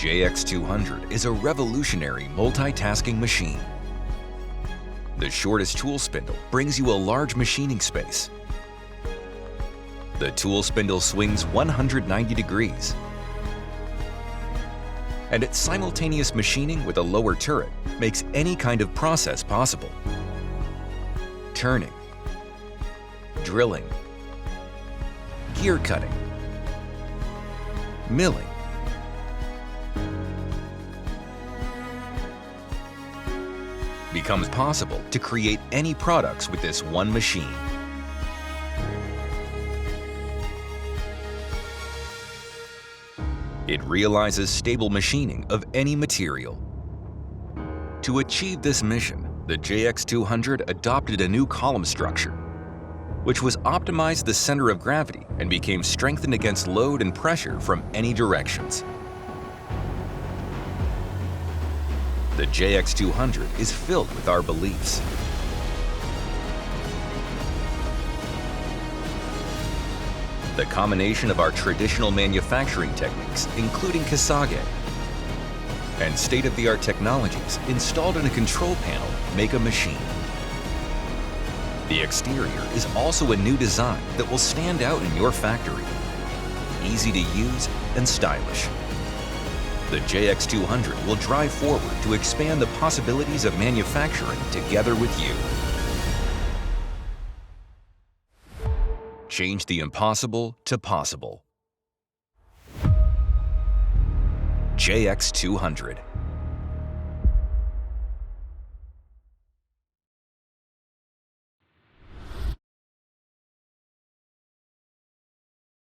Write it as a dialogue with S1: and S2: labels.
S1: JX200 is a revolutionary multitasking machine. The shortest tool spindle brings you a large machining space. The tool spindle swings 190 degrees. And its simultaneous machining with a lower turret makes any kind of process possible. Turning, drilling, gear cutting, milling, becomes possible to create any products with this one machine. It realizes stable machining of any material. To achieve this mission, the JX200 adopted a new column structure, which was optimized the center of gravity and became strengthened against load and pressure from any directions. The JX200 is filled with our beliefs. The combination of our traditional manufacturing techniques, including Kasage, and state-of-the-art technologies installed in a control panel make a machine. The exterior is also a new design that will stand out in your factory. Easy to use and stylish. The JX200 will drive forward to expand the possibilities of manufacturing together with you. Change the impossible to possible. JX200.